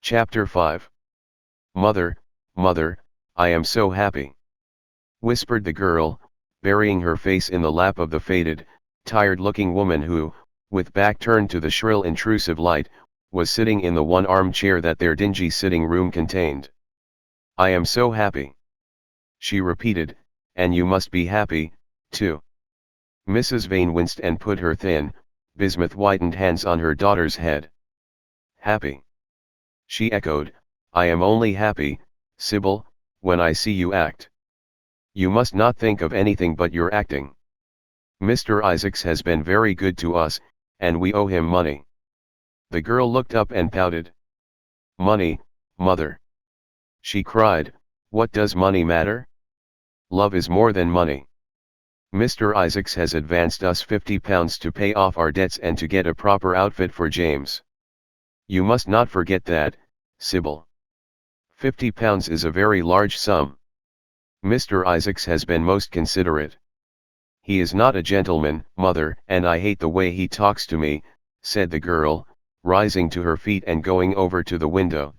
Chapter 5. Mother, mother, I am so happy, whispered the girl, burying her face in the lap of the faded, tired-looking woman who, with back turned to the shrill intrusive light, was sitting in the one armchair that their dingy sitting room contained. I am so happy, she repeated, and you must be happy, too. Mrs. Vane winced and put her thin, bismuth-whitened hands on her daughter's head. Happy, she echoed. I am only happy, Sybil, when I see you act. You must not think of anything but your acting. Mr. Isaacs has been very good to us, and we owe him money. The girl looked up and pouted. Money, mother, she cried. What does money matter? Love is more than money. Mr. Isaacs has advanced us £50 to pay off our debts and to get a proper outfit for James. You must not forget that, Sybil. £50 is a very large sum. Mr. Isaacs has been most considerate. He is not a gentleman, mother, and I hate the way he talks to me, said the girl, rising to her feet and going over to the window.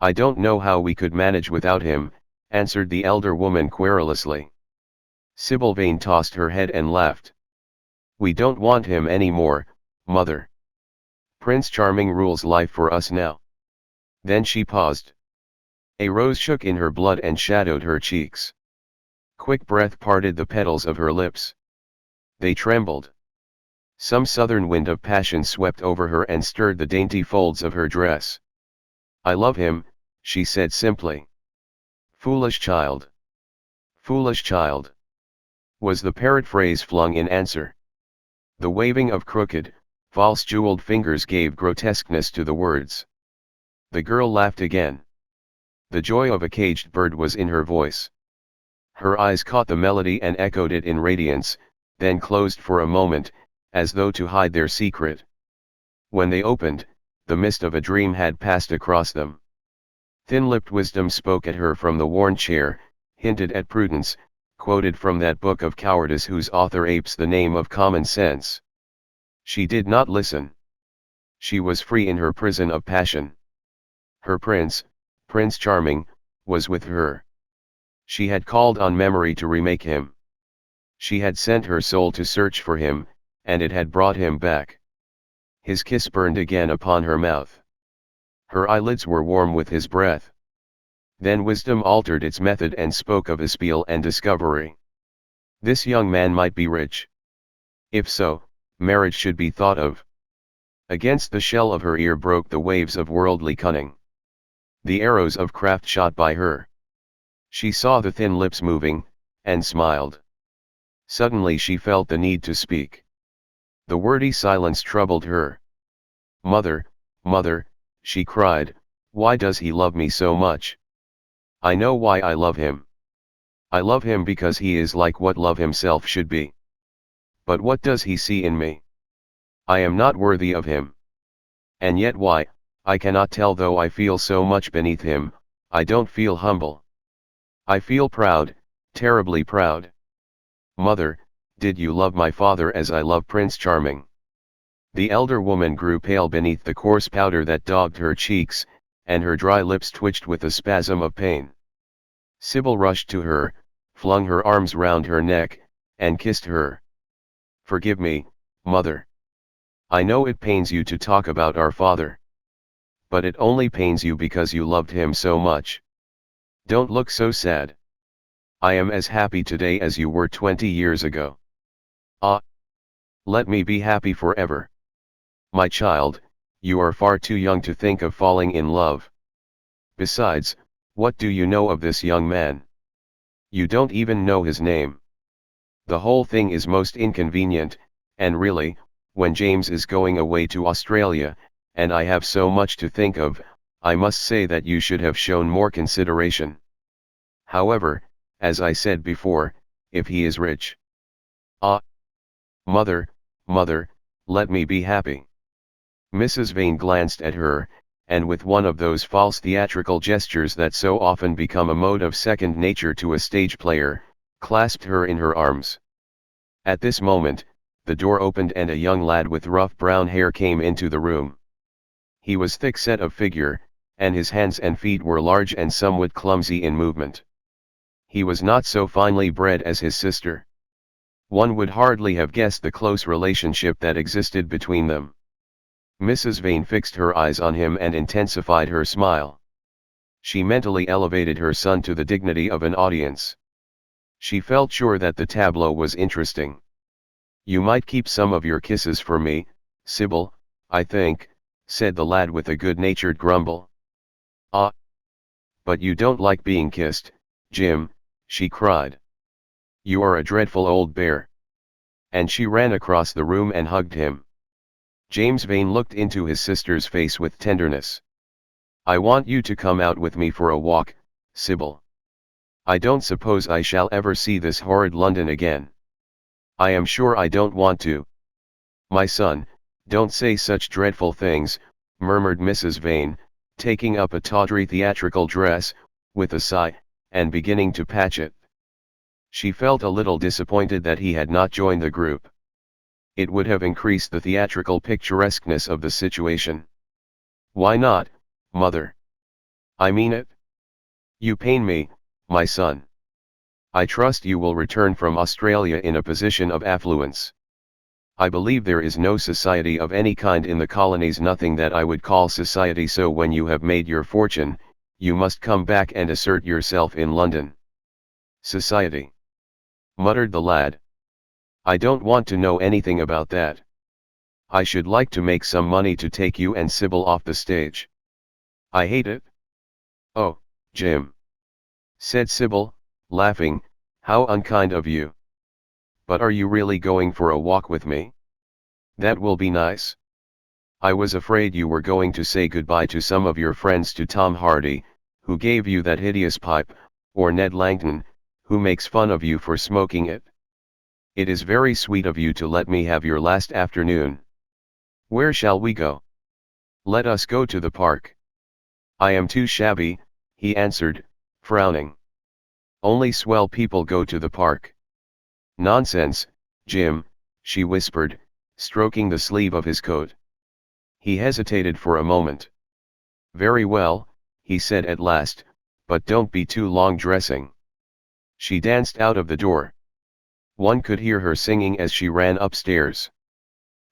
I don't know how we could manage without him, answered the elder woman querulously. Sybil Vane tossed her head and laughed. We don't want him any more, mother. Prince Charming rules life for us now. Then she paused. A rose shook in her blood and shadowed her cheeks. Quick breath parted the petals of her lips. They trembled. Some southern wind of passion swept over her and stirred the dainty folds of her dress. I love him, she said simply. Foolish child. Foolish child, was the parrot phrase flung in answer. The waving of crooked, false jeweled fingers gave grotesqueness to the words. The girl laughed again. The joy of a caged bird was in her voice. Her eyes caught the melody and echoed it in radiance, then closed for a moment, as though to hide their secret. When they opened, the mist of a dream had passed across them. Thin-lipped wisdom spoke at her from the worn chair, hinted at prudence, quoted from that book of cowardice whose author apes the name of common sense. She did not listen. She was free in her prison of passion. Her prince, Prince Charming, was with her. She had called on memory to remake him. She had sent her soul to search for him, and it had brought him back. His kiss burned again upon her mouth. Her eyelids were warm with his breath. Then wisdom altered its method and spoke of espial and discovery. This young man might be rich. If so, marriage should be thought of. Against the shell of her ear broke the waves of worldly cunning. The arrows of craft shot by her. She saw the thin lips moving, and smiled. Suddenly she felt the need to speak. The wordy silence troubled her. Mother, mother, she cried, why does he love me so much? I know why I love him. I love him because he is like what love himself should be. But what does he see in me? I am not worthy of him. And yet why, I cannot tell, though I feel so much beneath him, I don't feel humble. I feel proud, terribly proud. Mother, did you love my father as I love Prince Charming? The elder woman grew pale beneath the coarse powder that daubed her cheeks, and her dry lips twitched with a spasm of pain. Sybil rushed to her, flung her arms round her neck, and kissed her. Forgive me, mother. I know it pains you to talk about our father. But it only pains you because you loved him so much. Don't look so sad. I am as happy today as you were 20 years ago. Ah! Let me be happy forever. My child, you are far too young to think of falling in love. Besides, what do you know of this young man? You don't even know his name. The whole thing is most inconvenient, and really, when James is going away to Australia, and I have so much to think of, I must say that you should have shown more consideration. However, as I said before, if he is rich. Ah! Mother, mother, let me be happy. Mrs. Vane glanced at her, and with one of those false theatrical gestures that so often become a mode of second nature to a stage player, clasped her in her arms. At this moment, the door opened and a young lad with rough brown hair came into the room. He was thick-set of figure, and his hands and feet were large and somewhat clumsy in movement. He was not so finely bred as his sister. One would hardly have guessed the close relationship that existed between them. Mrs. Vane fixed her eyes on him and intensified her smile. She mentally elevated her son to the dignity of an audience. She felt sure that the tableau was interesting. "You might keep some of your kisses for me, Sybil, I think," said the lad with a good-natured grumble. "Ah! But you don't like being kissed, Jim," she cried. "You are a dreadful old bear." And she ran across the room and hugged him. James Vane looked into his sister's face with tenderness. "I want you to come out with me for a walk, Sybil. I don't suppose I shall ever see this horrid London again." "I am sure I don't want to." "My son, don't say such dreadful things," murmured Mrs. Vane, taking up a tawdry theatrical dress, with a sigh, and beginning to patch it. She felt a little disappointed that he had not joined the group. It would have increased the theatrical picturesqueness of the situation. "Why not, mother? I mean it. You pain me, my son. I trust you will return from Australia in a position of affluence. I believe there is no society of any kind in the colonies, nothing that I would call society, so when you have made your fortune, you must come back and assert yourself in London." "Society," muttered the lad. "I don't want to know anything about that. I should like to make some money to take you and Sybil off the stage. I hate it." "Oh, Jim," said Sybil, laughing, "how unkind of you. But are you really going for a walk with me? That will be nice. I was afraid you were going to say goodbye to some of your friends, to Tom Hardy, who gave you that hideous pipe, or Ned Langton, who makes fun of you for smoking it. It is very sweet of you to let me have your last afternoon. Where shall we go?" "Let us go to the park." "I am too shabby," he answered, frowning. "Only swell people go to the park." "Nonsense, Jim," she whispered, stroking the sleeve of his coat. He hesitated for a moment. "Very well," he said at last, "but don't be too long dressing." She danced out of the door. One could hear her singing as she ran upstairs.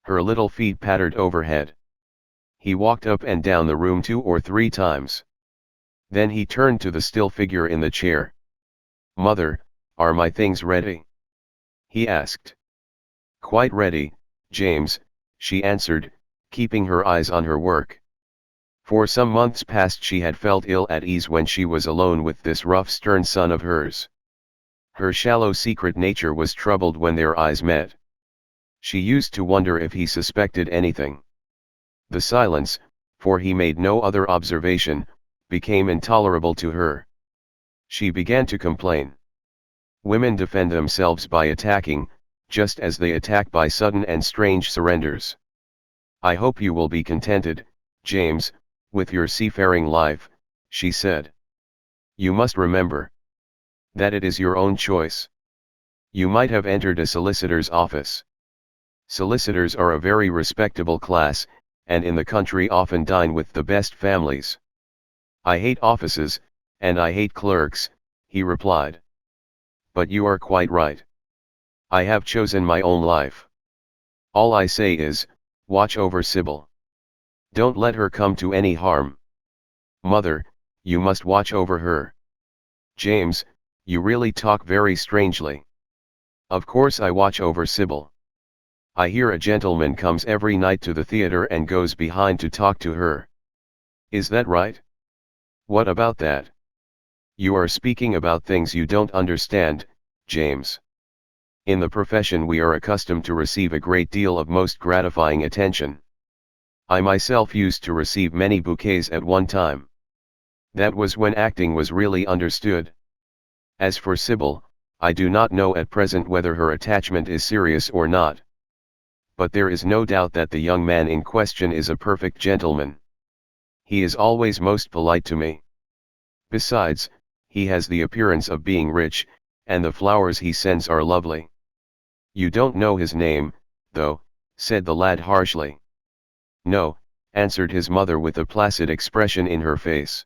Her little feet pattered overhead. He walked up and down the room 2 or 3 times. Then he turned to the still figure in the chair. "Mother, are my things ready?" he asked. "Quite ready, James," she answered, keeping her eyes on her work. For some months past she had felt ill at ease when she was alone with this rough, stern son of hers. Her shallow, secret nature was troubled when their eyes met. She used to wonder if he suspected anything. The silence, for he made no other observation, became intolerable to her. She began to complain. Women defend themselves by attacking, just as they attack by sudden and strange surrenders. "I hope you will be contented, James, with your seafaring life," she said. "You must remember that it is your own choice. You might have entered a solicitor's office. Solicitors are a very respectable class, and in the country often dine with the best families." "I hate offices, and I hate clerks," he replied. "But you are quite right. I have chosen my own life. All I say is, watch over Sybil. Don't let her come to any harm. Mother, you must watch over her." "James, you really talk very strangely." "Of course I watch over Sybil. I hear a gentleman comes every night to the theater and goes behind to talk to her." "Is that right?" "What about that?" "You are speaking about things you don't understand, James. In the profession we are accustomed to receive a great deal of most gratifying attention. I myself used to receive many bouquets at one time. That was when acting was really understood. As for Sybil, I do not know at present whether her attachment is serious or not. But there is no doubt that the young man in question is a perfect gentleman. He is always most polite to me. Besides, he has the appearance of being rich, and the flowers he sends are lovely." "You don't know his name, though," said the lad harshly. "No, answered his mother with a placid expression in her face.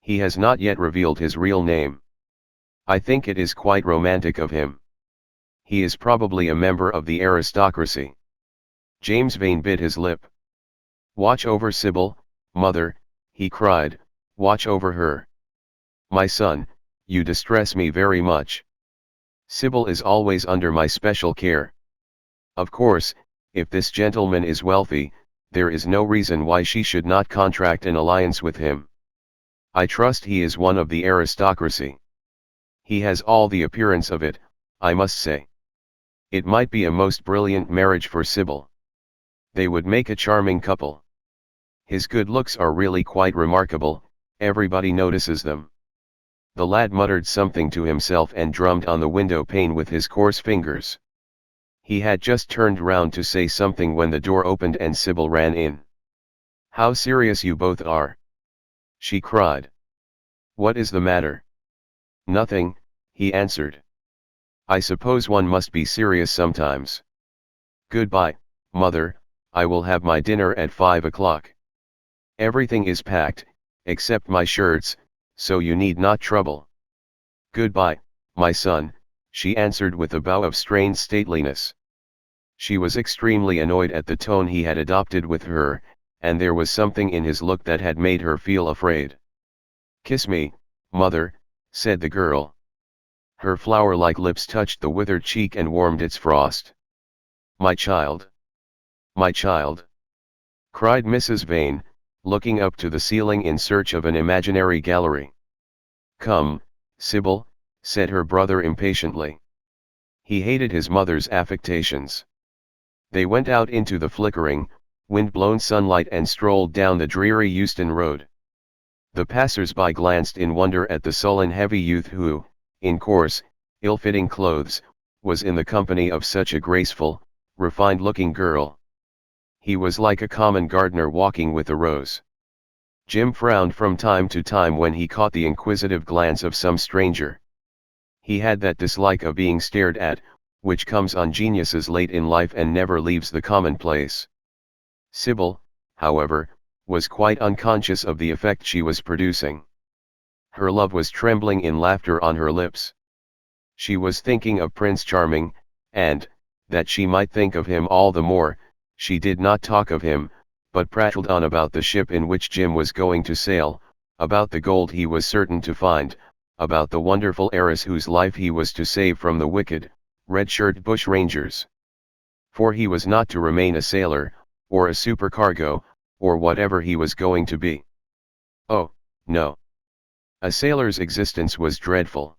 He has not yet revealed his real name. I think it is quite romantic of him. He is probably a member of the aristocracy. James Vane bit his lip. Watch over Sybil, mother, he cried, watch over her. My son, you distress me very much. Sybil is always under my special care. Of course, if this gentleman is wealthy, there is no reason why she should not contract an alliance with him. I trust he is one of the aristocracy. He has all the appearance of it, I must say. It might be a most brilliant marriage for Sybil. They would make a charming couple. His good looks are really quite remarkable, everybody notices them. The lad muttered something to himself and drummed on the window pane with his coarse fingers. He had just turned round to say something when the door opened and Sybil ran in. How serious you both are! She cried. What is the matter? Nothing, he answered. I suppose one must be serious sometimes. Goodbye, mother, I will have my dinner at 5 o'clock. Everything is packed, except my shirts, so you need not trouble. Goodbye, my son, she answered with a bow of strained stateliness. She was extremely annoyed at the tone he had adopted with her, and there was something in his look that had made her feel afraid. Kiss me, mother, said the girl. Her flower-like lips touched the withered cheek and warmed its frost. My child! My child! Cried Mrs. Vane, looking up to the ceiling in search of an imaginary gallery. Come, Sybil, said her brother impatiently. He hated his mother's affectations. They went out into the flickering, wind-blown sunlight and strolled down the dreary Euston Road. The passers-by glanced in wonder at the sullen heavy youth who, in coarse, ill-fitting clothes, was in the company of such a graceful, refined-looking girl. He was like a common gardener walking with a rose. Jim frowned from time to time when he caught the inquisitive glance of some stranger. He had that dislike of being stared at, which comes on geniuses late in life and never leaves the commonplace. Sybil, however, was quite unconscious of the effect she was producing. Her love was trembling in laughter on her lips. She was thinking of Prince Charming, and, that she might think of him all the more, she did not talk of him, but prattled on about the ship in which Jim was going to sail, about the gold he was certain to find, about the wonderful heiress whose life he was to save from the wicked, red-shirt bushrangers. For he was not to remain a sailor, or a supercargo, or whatever he was going to be. Oh, no. A sailor's existence was dreadful.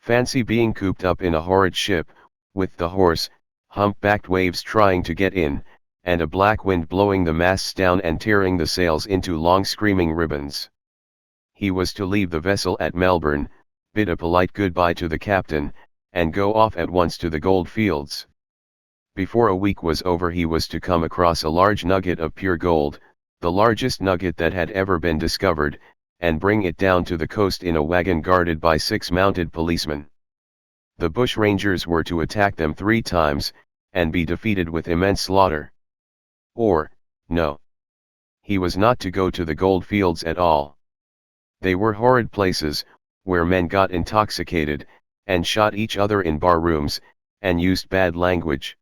Fancy being cooped up in a horrid ship, with the hoarse, hump-backed waves trying to get in, and a black wind blowing the masts down and tearing the sails into long screaming ribbons. He was to leave the vessel at Melbourne, bid a polite goodbye to the captain, and go off at once to the gold fields. Before a week was over he was to come across a large nugget of pure gold, the largest nugget that had ever been discovered, and bring it down to the coast in a wagon guarded by 6 mounted policemen. The bushrangers were to attack them 3 times, and be defeated with immense slaughter. Or, no. He was not to go to the gold fields at all. They were horrid places, where men got intoxicated, and shot each other in bar rooms, and used bad language.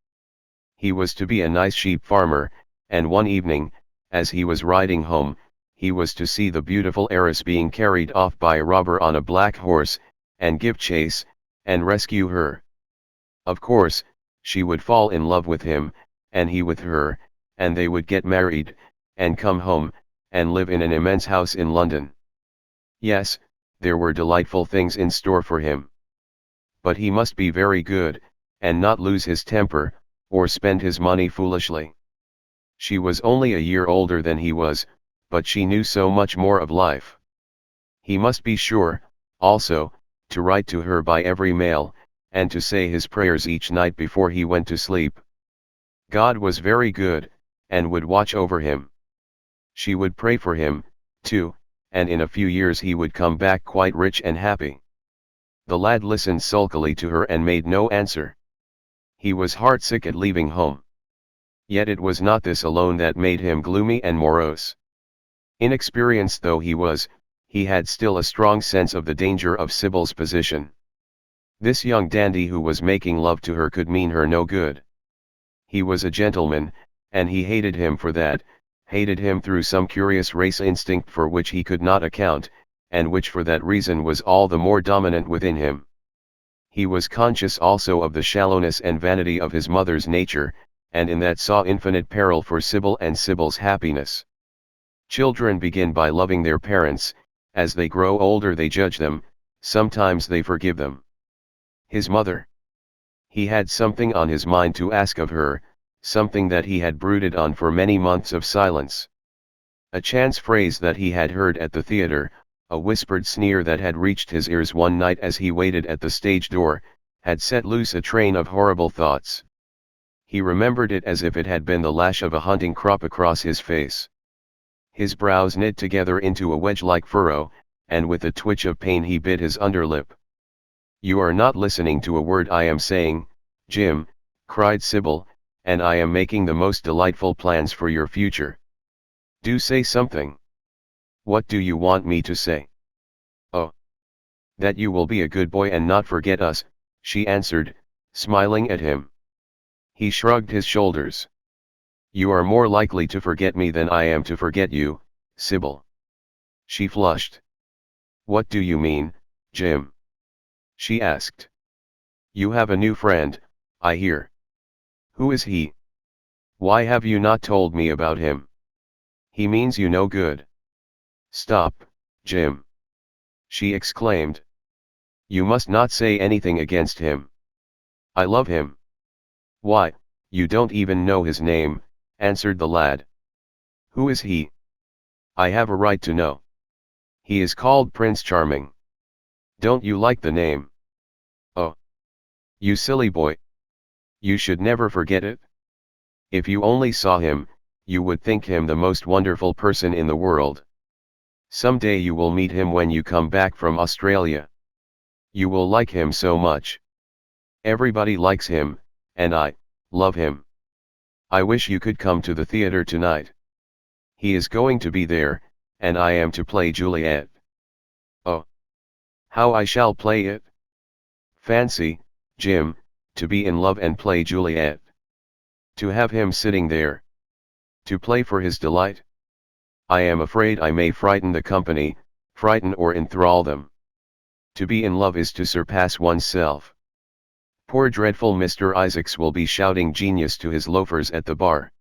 He was to be a nice sheep farmer, and one evening, as he was riding home, he was to see the beautiful heiress being carried off by a robber on a black horse, and give chase, and rescue her. Of course, she would fall in love with him, and he with her, and they would get married, and come home, and live in an immense house in London. Yes, there were delightful things in store for him. But he must be very good, and not lose his temper, or spend his money foolishly. She was only a year older than he was, but she knew so much more of life. He must be sure, also, to write to her by every mail, and to say his prayers each night before he went to sleep. God was very good, and would watch over him. She would pray for him, too, and in a few years he would come back quite rich and happy. The lad listened sulkily to her and made no answer. He was heartsick at leaving home. Yet it was not this alone that made him gloomy and morose. Inexperienced though he was, he had still a strong sense of the danger of Sibyl's position. This young dandy who was making love to her could mean her no good. He was a gentleman, and he hated him for that, hated him through some curious race instinct for which he could not account, and which for that reason was all the more dominant within him. He was conscious also of the shallowness and vanity of his mother's nature, and in that saw infinite peril for Sibyl and Sibyl's happiness. Children begin by loving their parents, as they grow older they judge them, sometimes they forgive them. His mother. He had something on his mind to ask of her, something that he had brooded on for many months of silence. A chance phrase that he had heard at the theater, a whispered sneer that had reached his ears one night as he waited at the stage door, had set loose a train of horrible thoughts. He remembered it as if it had been the lash of a hunting crop across his face. His brows knit together into a wedge-like furrow, and with a twitch of pain he bit his underlip. "You are not listening to a word I am saying, Jim," cried Sibyl, "and I am making the most delightful plans for your future. Do say something. What do you want me to say?" "Oh, that you will be a good boy and not forget us," she answered, smiling at him. He shrugged his shoulders. "You are more likely to forget me than I am to forget you, Sibyl." She flushed. "What do you mean, Jim?" she asked. "You have a new friend, I hear. Who is he? Why have you not told me about him? He means you no good." "Stop, Jim," she exclaimed. "You must not say anything against him. I love him." "Why, you don't even know his name," answered the lad. "Who is he? I have a right to know." "He is called Prince Charming. Don't you like the name?" "Oh, you silly boy. You should never forget it. If you only saw him, you would think him the most wonderful person in the world. Some day you will meet him when you come back from Australia. You will like him so much. Everybody likes him, and I love him. I wish you could come to the theater tonight. He is going to be there, and I am to play Juliet. Oh, how I shall play it! Fancy, Jim, to be in love and play Juliet. To have him sitting there. To play for his delight. I am afraid I may frighten the company, frighten or enthrall them. To be in love is to surpass oneself. Poor dreadful Mr. Isaacs will be shouting genius to his loafers at the bar.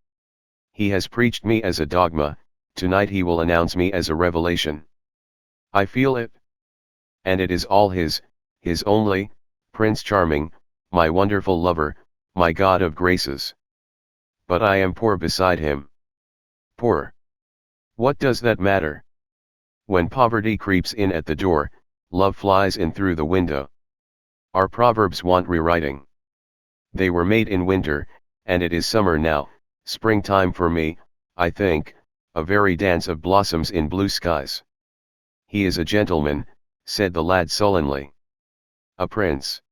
He has preached me as a dogma, tonight he will announce me as a revelation. I feel it. And it is all his only, Prince Charming, my wonderful lover, my God of graces. But I am poor beside him. Poor. What does that matter? When poverty creeps in at the door, love flies in through the window. Our proverbs want rewriting. They were made in winter, and it is summer now, springtime for me, I think, a very dance of blossoms in blue skies. He is a gentleman, said the lad sullenly. A prince.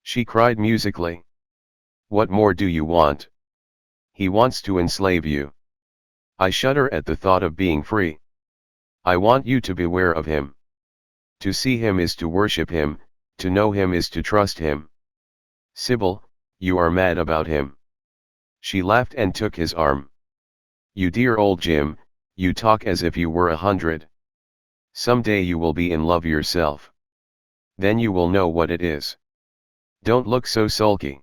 She cried musically. What more do you want? He wants to enslave you. I shudder at the thought of being free. I want you to beware of him. To see him is to worship him, to know him is to trust him. Sibyl, you are mad about him. She laughed and took his arm. You dear old Jim, you talk as if you were 100. Some day you will be in love yourself. Then you will know what it is. Don't look so sulky.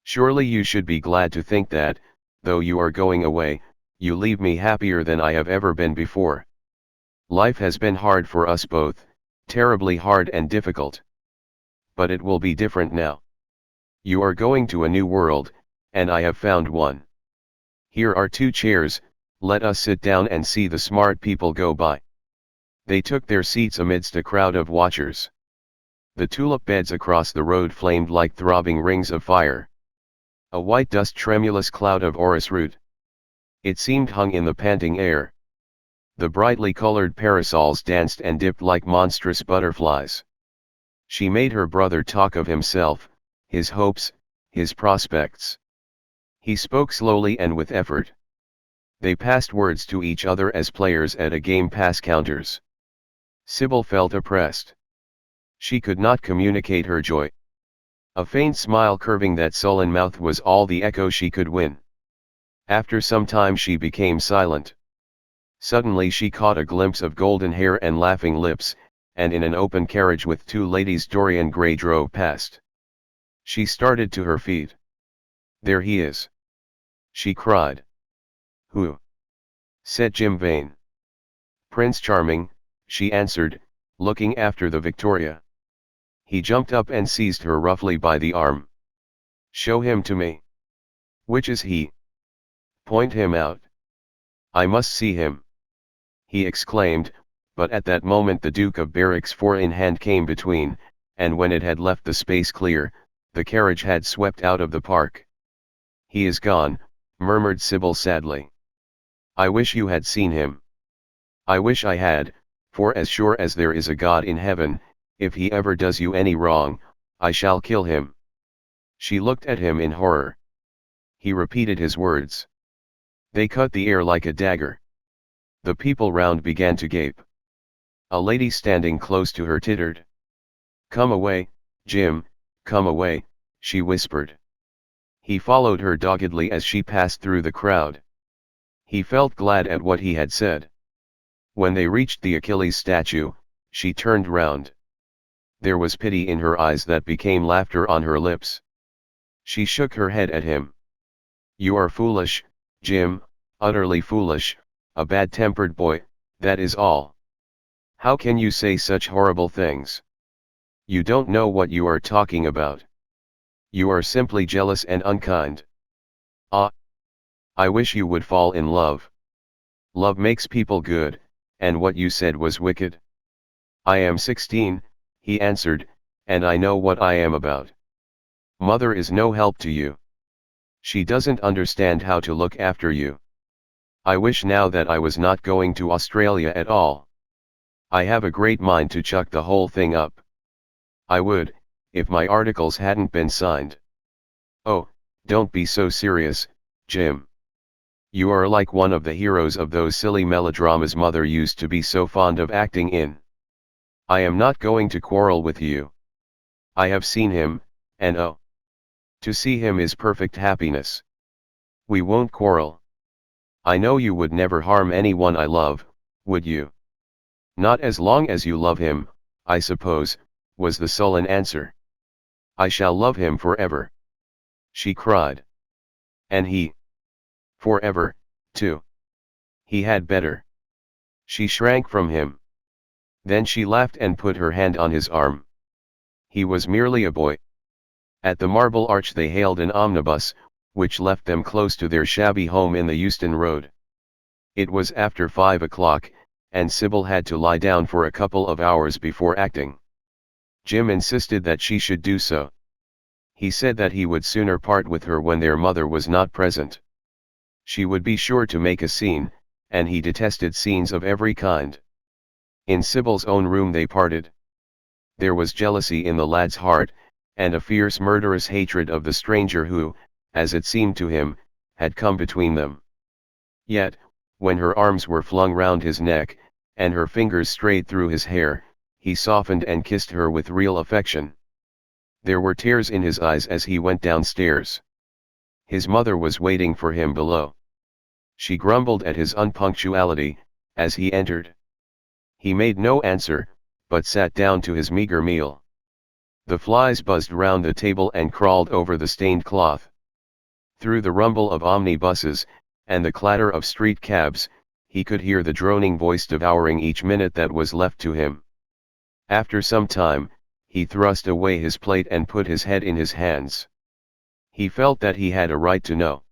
Surely you should be glad to think that, though you are going away, you leave me happier than I have ever been before. Life has been hard for us both, terribly hard and difficult. But it will be different now. You are going to a new world, and I have found one. Here are 2 chairs, let us sit down and see the smart people go by. They took their seats amidst a crowd of watchers. The tulip beds across the road flamed like throbbing rings of fire. A white dust tremulous cloud of orris root. It seemed hung in the panting air. The brightly colored parasols danced and dipped like monstrous butterflies. She made her brother talk of himself, his hopes, his prospects. He spoke slowly and with effort. They passed words to each other as players at a game pass counters. Sybil felt oppressed. She could not communicate her joy. A faint smile curving that sullen mouth was all the echo she could win. After some time she became silent. Suddenly she caught a glimpse of golden hair and laughing lips, and in an open carriage with two ladies Dorian Gray drove past. She started to her feet. "There he is!" she cried. "Who?" said Jim Vane. "Prince Charming," she answered, looking after the Victoria. He jumped up and seized her roughly by the arm. "Show him to me." "Which is he?" "Point him out." "I must see him," he exclaimed, but at that moment the Duke of Berwick's four-in-hand came between, and when it had left the space clear, the carriage had swept out of the park. "He is gone," murmured Sybil sadly. "I wish you had seen him." "I wish I had, for as sure as there is a God in heaven, if he ever does you any wrong, I shall kill him." She looked at him in horror. He repeated his words. They cut the air like a dagger. The people round began to gape. A lady standing close to her tittered. "Come away, Jim, come away," she whispered. He followed her doggedly as she passed through the crowd. He felt glad at what he had said. When they reached the Achilles statue, she turned round. There was pity in her eyes that became laughter on her lips. She shook her head at him. "You are foolish, Jim, utterly foolish, a bad-tempered boy, that is all. How can you say such horrible things? You don't know what you are talking about. You are simply jealous and unkind. Ah! I wish you would fall in love. Love makes people good, and what you said was wicked." "I am 16, he answered, "and I know what I am about. Mother is no help to you. She doesn't understand how to look after you. I wish now that I was not going to Australia at all. I have a great mind to chuck the whole thing up. I would, if my articles hadn't been signed." "Oh, don't be so serious, Jim. You are like one of the heroes of those silly melodramas Mother used to be so fond of acting in. I am not going to quarrel with you. I have seen him, and oh, to see him is perfect happiness. We won't quarrel. I know you would never harm anyone I love, would you?" "Not as long as you love him, I suppose," was the sullen answer. "I shall love him forever," she cried. "And he? Forever, too. He had better." She shrank from him. Then she laughed and put her hand on his arm. He was merely a boy. At the Marble Arch they hailed an omnibus, which left them close to their shabby home in the Euston Road. It was after 5 o'clock, and Sybil had to lie down for a couple of hours before acting. Jim insisted that she should do so. He said that he would sooner part with her when their mother was not present. She would be sure to make a scene, and he detested scenes of every kind. In Sybil's own room they parted. There was jealousy in the lad's heart, and a fierce murderous hatred of the stranger who, as it seemed to him, had come between them. Yet, when her arms were flung round his neck, and her fingers strayed through his hair, he softened and kissed her with real affection. There were tears in his eyes as he went downstairs. His mother was waiting for him below. She grumbled at his unpunctuality, as he entered. He made no answer, but sat down to his meager meal. The flies buzzed round the table and crawled over the stained cloth. Through the rumble of omnibuses, and the clatter of street cabs, he could hear the droning voice devouring each minute that was left to him. After some time, he thrust away his plate and put his head in his hands. He felt that he had a right to know.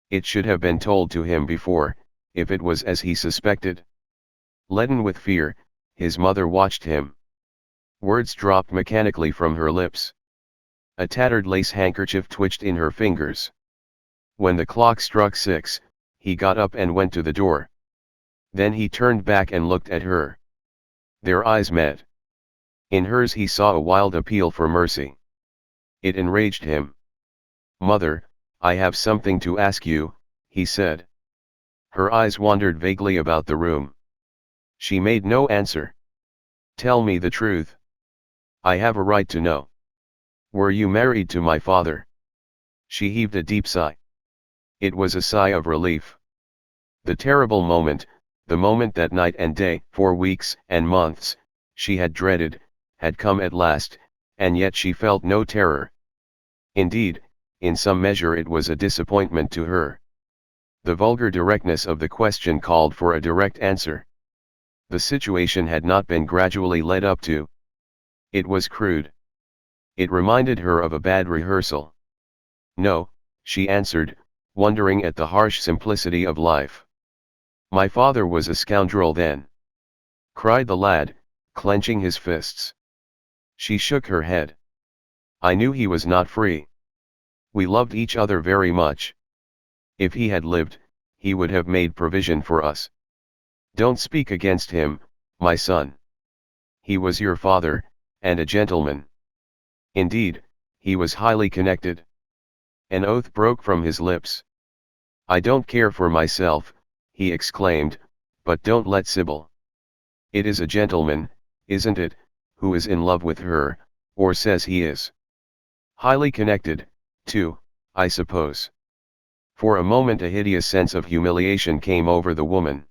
It should have been told to him before, if it was as he suspected. Leaden with fear, his mother watched him. Words dropped mechanically from her lips. A tattered lace handkerchief twitched in her fingers. When the clock struck 6, he got up and went to the door. Then he turned back and looked at her. Their eyes met. In hers he saw a wild appeal for mercy. It enraged him. "Mother, I have something to ask you, he said. Her eyes wandered vaguely about the room. She made no answer. Tell me the truth. I have a right to know. Were you married to my father? She heaved a deep sigh. It was a sigh of relief. The terrible moment, the moment that night and day, for weeks and months, she had dreaded, had come at last, and yet she felt no terror. Indeed, in some measure it was a disappointment to her. The vulgar directness of the question called for a direct answer. The situation had not been gradually led up to. It was crude. It reminded her of a bad rehearsal. No, she answered, wondering at the harsh simplicity of life. My father was a scoundrel then, cried the lad, clenching his fists. She shook her head. I knew he was not free. We loved each other very much. If he had lived, he would have made provision for us. Don't speak against him, my son. He was your father, and a gentleman. Indeed, he was highly connected. An oath broke from his lips. I don't care for myself, he exclaimed, but don't let Sybil. It is a gentleman, isn't it, who is in love with her, or says he is. Highly connected, too, I suppose. For a moment a hideous sense of humiliation came over the woman.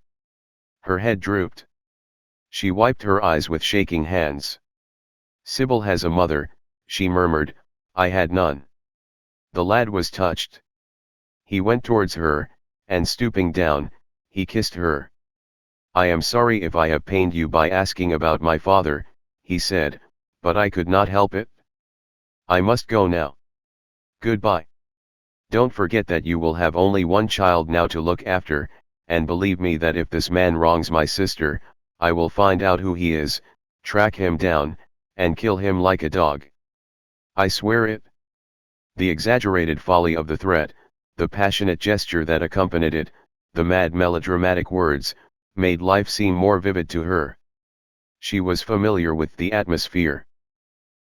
Her head drooped. She wiped her eyes with shaking hands. Sybil has a mother, she murmured, I had none. The lad was touched. He went towards her, and stooping down, he kissed her. I am sorry if I have pained you by asking about my father, he said, but I could not help it. I must go now. Goodbye. Don't forget that you will have only one child now to look after, and believe me that if this man wrongs my sister, I will find out who he is, track him down, and kill him like a dog. I swear it. The exaggerated folly of the threat, the passionate gesture that accompanied it, the mad melodramatic words, made life seem more vivid to her. She was familiar with the atmosphere.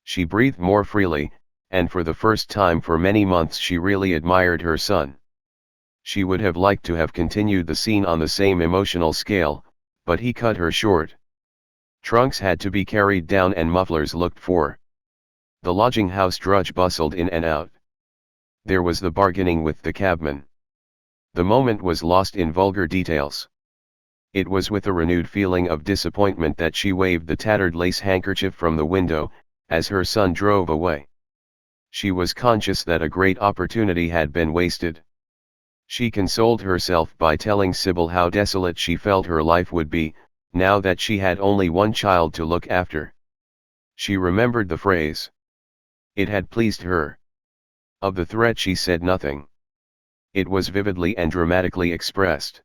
She breathed more freely, and for the first time for many months she really admired her son. She would have liked to have continued the scene on the same emotional scale, but he cut her short. Trunks had to be carried down and mufflers looked for. The lodging-house drudge bustled in and out. There was the bargaining with the cabman. The moment was lost in vulgar details. It was with a renewed feeling of disappointment that she waved the tattered lace handkerchief from the window, as her son drove away. She was conscious that a great opportunity had been wasted. She consoled herself by telling Sybil how desolate she felt her life would be, now that she had only one child to look after. She remembered the phrase. It had pleased her. Of the threat she said nothing. It was vividly and dramatically expressed.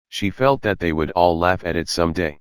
She felt that they would all laugh at it some day.